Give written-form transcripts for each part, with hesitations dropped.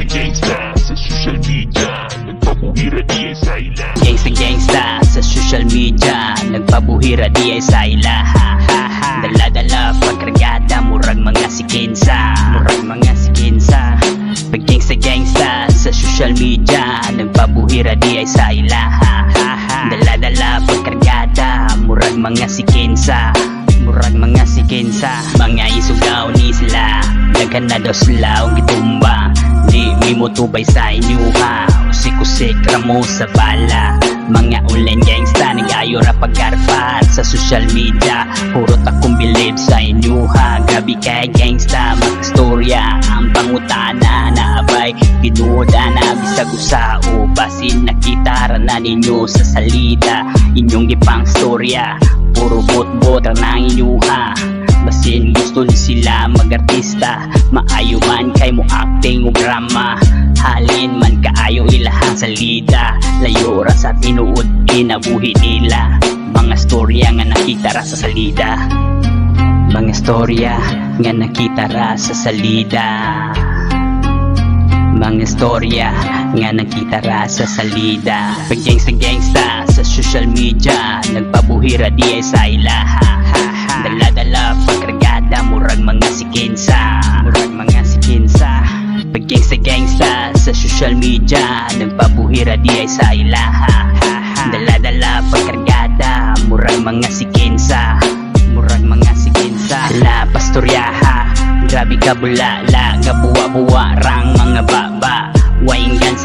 Gangsta sa social media, nagpabuhira di ay sa ila. Gangsta sa social media, nagpabuhira di ay sa ila. Dala-dala pagkargada, murag mga sikinsa. Pag gangsta sa social media, nagpabuhira di ay sa ila. Dala-dala pagkargada, murag mga sikinsa. Mga isugaw ni sila, nagkan na daw sila og gitumba. Di mi mo tubay sa inyo ha, usik-usik ramo sa bala. Mga online gangsta, nagayo ra pagkarpat sa social media. Puro takong believe sa inyo ha, grabe kay gangsta. Magstorya ang pangutana, naabay pinuda na bisag usao. Basin nakita ra na ninyo sa salida, inyong gipang storya. Puro bot-bot ra na inyo ha, basin gusto ni sila mag-artista. Maayo man kay mo acting o drama, halin man kaayo ilahang salida. Layo ra sa tinuod kinabuhi nila, mga storya nga nakita ra sa salida. Mga storya nga nakita ra sa salida. Mga storya nga nakita ra sa salida. Pag gangsta sa social media, nagpabuhira di ay sa ila. Dala-dala pagkargada, murag mga sikinsa. Pag gangsta sa social media, nagpabuhira di ay sa ila. Dala-dala pagkargada, murag mga sikinsa. La pastoryaha, grabe ka bulala, gabuwa-buwa rang mga baba. Wainggan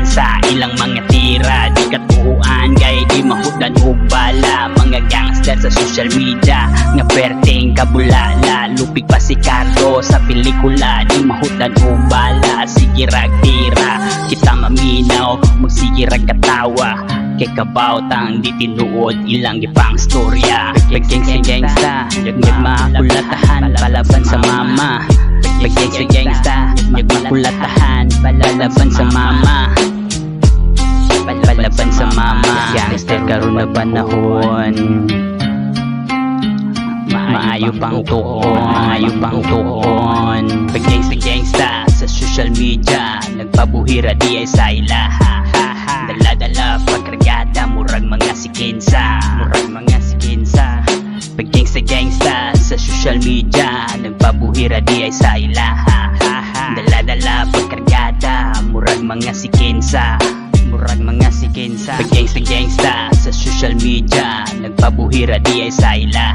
sa ilang mga tira, di katuhuan gay di mahudan og bala. Mga gangster sa social media nga perting kabulala, lupig pa si Cardo sa pelikula, di mahudan og bala. Sige rag tira, kita maminaw, magsige rag katawa. Kay kabautang di tinuod ilang gipang storya. Pag gangsta, nagmakulatahan palaban sa mama. Pag gangsta, nagmakulatahan palaban sa mama. Palaban sa mama. Gangster karon na panahon, maayo pang tuon. Pag gangsta sa social media, nagpabuhira di ay sa ila. Dala-dala pagkargada, murag mga sikinsa. Pag gangsta sa social media, nagpabuhira di ay sa ila. Dala-dala pagkargada, murag mga sikinsa. Pag gangsta sa social media, nagpabuhira di ay sa ila.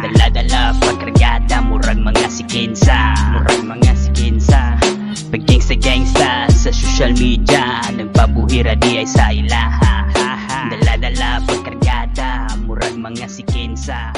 Dala-dala pagkargada, murag mga sikinsa. Pag gangsta sa social media, nagpabuhira di ay sa ila. Dala-dala pagkargada, murag mga sikinsa.